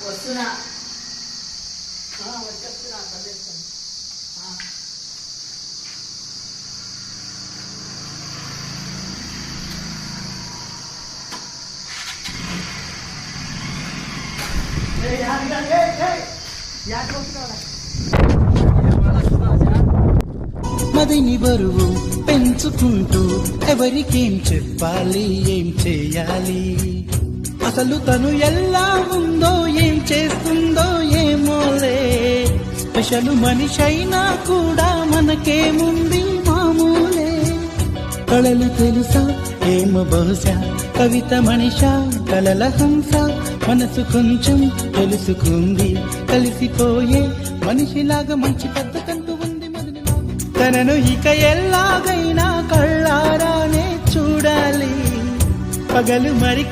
వస్తున్నా వచ్చేస్తున్నా పనిచేస్తాను. మదిని బరువు పెంచుకుంటూ ఎవరికేం చెప్పాలి, ఏం చేయాలి, అసలు తను ఎలా ఉందో, ఏం చేస్తుందో ఏమోలే. స్పెషల్ మనిషైనా కూడా మనకేముంది మామూలే. కళలు తెలుసా ఏమో బహుశా, కవిత మనిషా కలల హంస, మనసు కొంచెం తెలుసుకుంది, కలిసిపోయే మనిషిలాగా మంచి పద్ధతంటూ ఉంది మదినిలాగా. తనను ఇక ఎలాగైనా కళ్ళారానే చూడాలి, పగలు మరి